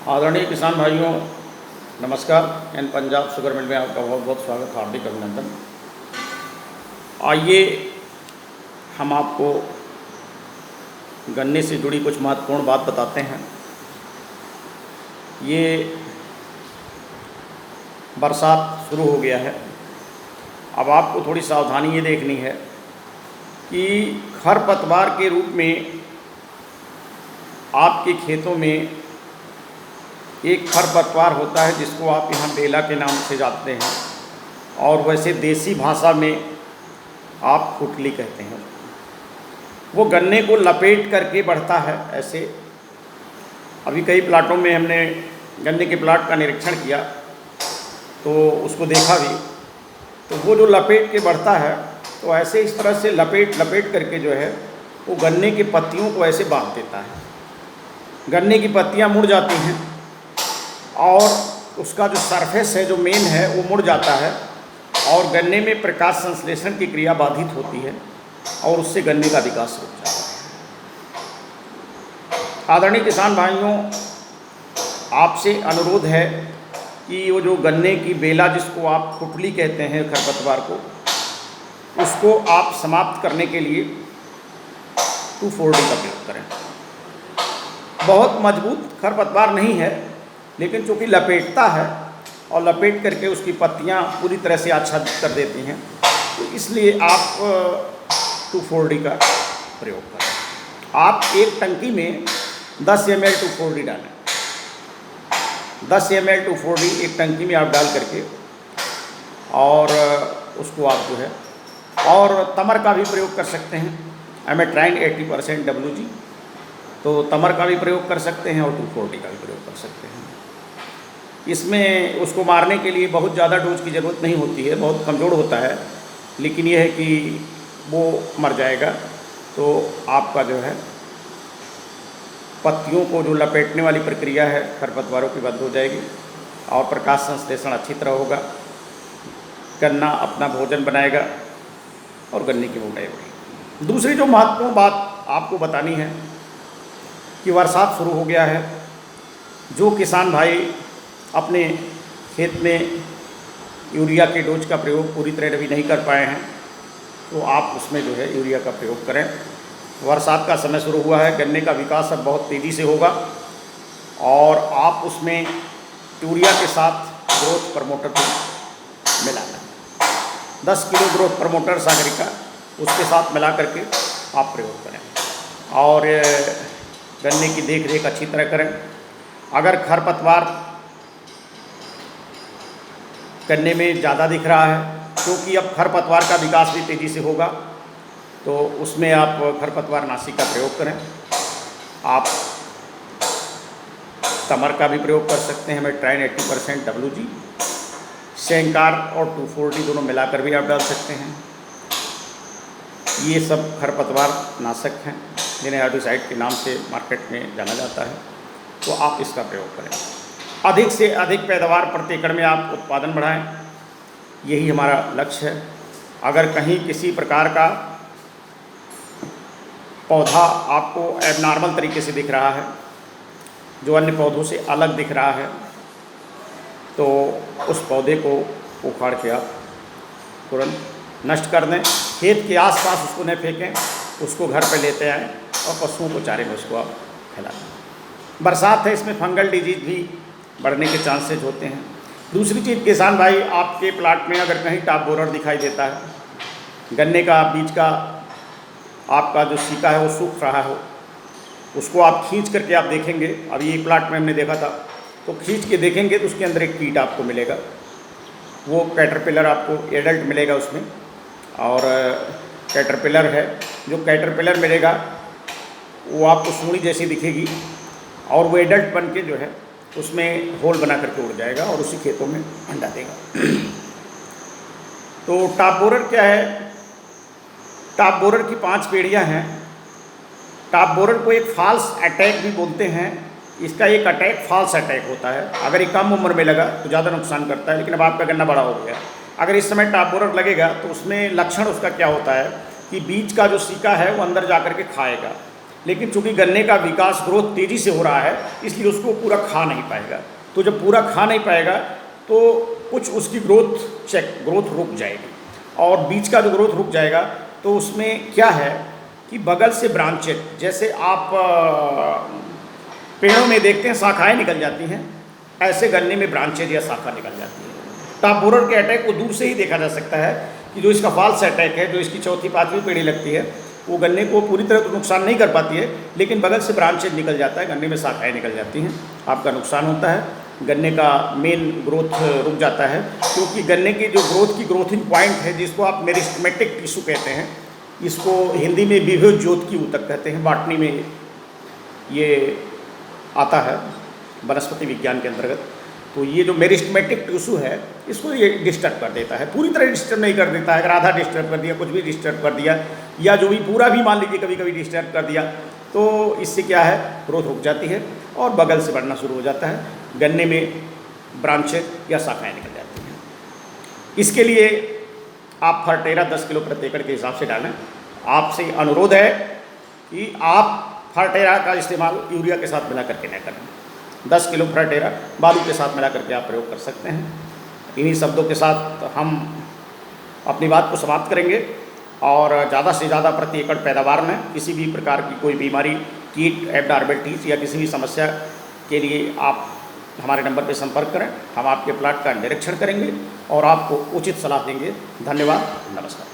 आदरणीय किसान भाइयों, नमस्कार। एन पंजाब शुगर मिल में आपका बहुत बहुत स्वागत, हार्दिक अभिनंदन। आइए हम आपको गन्ने से जुड़ी कुछ महत्वपूर्ण बात बताते हैं। ये बरसात शुरू हो गया है। अब आपको थोड़ी सावधानी ये देखनी है कि खरपतवार के रूप में आपके खेतों में एक खरपतवार होता है जिसको आप यहाँ बेला के नाम से जानते हैं, और वैसे देसी भाषा में आप खुटली कहते हैं। वो गन्ने को लपेट करके बढ़ता है ऐसे। अभी कई प्लाटों में हमने गन्ने के प्लाट का निरीक्षण किया तो उसको देखा भी, तो वो जो लपेट के बढ़ता है तो ऐसे इस तरह से लपेट करके जो है वो गन्ने की पत्तियों को ऐसे बांध देता है। गन्ने की पत्तियाँ मुड़ जाती हैं और उसका जो सरफेस है, जो मेन है, वो मुड़ जाता है और गन्ने में प्रकाश संश्लेषण की क्रिया बाधित होती है और उससे गन्ने का विकास रुक जाता है। आदरणीय किसान भाइयों, आपसे अनुरोध है कि वो जो गन्ने की बेला, जिसको आप खुटली कहते हैं खरपतवार को, उसको आप समाप्त करने के लिए 2,4-D का प्रयोग करें। बहुत मजबूत खरपतवार नहीं है, लेकिन चूँकि लपेटता है और लपेट करके उसकी पत्तियाँ पूरी तरह से आच्छादित कर देती हैं, तो इसलिए आप 2,4-D का प्रयोग करें। आप एक टंकी में 10 ml 2,4-D डालें। 10 ml 2,4-D एक टंकी में आप डाल करके और उसको आप जो है, और तमर का भी प्रयोग कर सकते हैं। एमेट्राइन 80% WG, तो तमर का भी प्रयोग कर सकते हैं और 2,4-D का भी प्रयोग कर सकते हैं। इसमें उसको मारने के लिए बहुत ज़्यादा डोज की ज़रूरत नहीं होती है, बहुत कमज़ोर होता है, लेकिन यह है कि वो मर जाएगा तो आपका जो है पत्तियों को जो लपेटने वाली प्रक्रिया है खरपतवारों की बंद हो जाएगी और प्रकाश संश्लेषण अच्छी तरह होगा। गन्ना अपना भोजन बनाएगा और गन्ने की मोटाई बढ़ेगी। दूसरी जो महत्वपूर्ण बात आपको बतानी है कि बरसात शुरू हो गया है। जो किसान भाई अपने खेत में यूरिया के डोज का प्रयोग पूरी तरह अभी नहीं कर पाए हैं, तो आप उसमें जो है यूरिया का प्रयोग करें। बरसात का समय शुरू हुआ है, गन्ने का विकास अब बहुत तेज़ी से होगा और आप उसमें यूरिया के साथ ग्रोथ प्रमोटर भी मिलाना। 10 किलो ग्रोथ प्रमोटर सागरिका उसके साथ मिला करके आप प्रयोग करें और गन्ने की देख रेख अच्छी तरह करें। अगर खरपतवार गन्ने में ज़्यादा दिख रहा है, क्योंकि अब खरपतवार का विकास भी तेज़ी से होगा, तो उसमें आप खरपतवार नाशी का प्रयोग करें। आप तमर का भी प्रयोग कर सकते हैं, एमेट्राइन 80% WG, शेंकार और 2,4-D दोनों मिलाकर भी आप डाल सकते हैं। ये सब खरपतवार नाशक हैं जिन्हें हेर्बिसाइड के नाम से मार्केट में जाना जाता है, तो आप इसका प्रयोग करें। अधिक से अधिक पैदावार प्रति एकड़ में आप उत्पादन बढ़ाएं, यही हमारा लक्ष्य है। अगर कहीं किसी प्रकार का पौधा आपको एबनॉर्मल तरीके से दिख रहा है, जो अन्य पौधों से अलग दिख रहा है, तो उस पौधे को उखाड़ के आप तुरंत नष्ट कर दें। खेत के आसपास उसको न फेंकें, उसको घर पे लेते आएँ और पशुओं को चारे में उसको आप फैला दें। बरसात है, इसमें फंगल डिजीज भी बढ़ने के चांसेज होते हैं। दूसरी चीज़ किसान भाई, आपके प्लाट में अगर कहीं टॉप बोरर दिखाई देता है, गन्ने का बीज का आपका जो सीका है वो सूख रहा हो, उसको आप खींच करके आप देखेंगे। अभी एक प्लाट में हमने देखा था, तो खींच के देखेंगे तो उसके अंदर एक कीट आपको मिलेगा। वो कैटरपिलर आपको एडल्ट मिलेगा उसमें, और कैटरपिलर है, जो कैटरपिलर मिलेगा वो आपको सूढ़ी जैसी दिखेगी और वो एडल्ट बन के जो है उसमें होल बना करके उड़ जाएगा और उसी खेतों में अंडा देगा। तो टॉप बोरर क्या है? टॉप बोरर की 5 पीढ़ियाँ हैं। टॉप बोरर को एक फॉल्स अटैक भी बोलते हैं। इसका एक अटैक फॉल्स अटैक होता है। अगर ये कम उम्र में लगा तो ज़्यादा नुकसान करता है, लेकिन अब आपका गन्ना बड़ा हो गया, अगर इस समय टॉप बोरर लगेगा तो उसमें लक्षण उसका क्या होता है कि बीज का जो सीका है वो अंदर जा कर के खाएगा, लेकिन चूंकि गन्ने का विकास ग्रोथ तेज़ी से हो रहा है इसलिए उसको पूरा खा नहीं पाएगा। तो जब पूरा खा नहीं पाएगा तो कुछ उसकी ग्रोथ रुक जाएगी, और बीज का जो ग्रोथ रुक जाएगा तो उसमें क्या है कि बगल से ब्रांचेज, जैसे आप पेड़ों में देखते हैं शाखाएँ निकल जाती हैं, ऐसे गन्ने में ब्रांचेज या शाखा निकल जाती है। टॉप बोरर के अटैक को दूर से ही देखा जा सकता है कि जो इसका फॉल्स अटैक है, जो इसकी चौथी पांचवी पेड़ी लगती है, वो गन्ने को पूरी तरह तो नुकसान नहीं कर पाती है, लेकिन बगल से ब्रांचेज निकल जाता है, गन्ने में शाखाएँ निकल जाती हैं, आपका नुकसान होता है, गन्ने का मेन ग्रोथ रुक जाता है। क्योंकि गन्ने की जो ग्रोथिंग पॉइंट है, जिसको आप मेरिस्टेमेटिक टिश्यू कहते हैं, इसको हिंदी में विभव ज्योति की ऊतक कहते हैं, बॉटनी में ये आता है वनस्पति विज्ञान के अंतर्गत। तो ये जो मेरिस्टेमेटिक टिश्यू है इसको ये डिस्टर्ब कर देता है, पूरी तरह डिस्टर्ब नहीं कर देता है, अगर आधा डिस्टर्ब कर दिया, कुछ भी डिस्टर्ब कर दिया, या जो भी पूरा भी मान लीजिए कभी कभी डिस्टर्ब कर दिया, तो इससे क्या है, ग्रोथ रुक जाती है और बगल से बढ़ना शुरू हो जाता है, गन्ने में ब्रांचेज या शाखाएँ निकल जाती हैं। इसके लिए आप फर्टेरा 10 किलो प्रति एकड़ के हिसाब से डालें। आपसे अनुरोध है कि आप फर्टेरा का इस्तेमाल यूरिया के साथ मिला करके न करें। 10 किलो फर्टेरा बालू के साथ मिला करके आप प्रयोग कर सकते हैं। इन्हीं शब्दों के साथ हम अपनी बात को समाप्त करेंगे, और ज़्यादा से ज़्यादा प्रति एकड़ पैदावार में किसी भी प्रकार की कोई बीमारी, कीट, एबनॉर्मलिटीज या किसी भी समस्या के लिए आप हमारे नंबर पर संपर्क करें। हम आपके प्लाट का निरीक्षण करेंगे और आपको उचित सलाह देंगे। धन्यवाद, नमस्कार।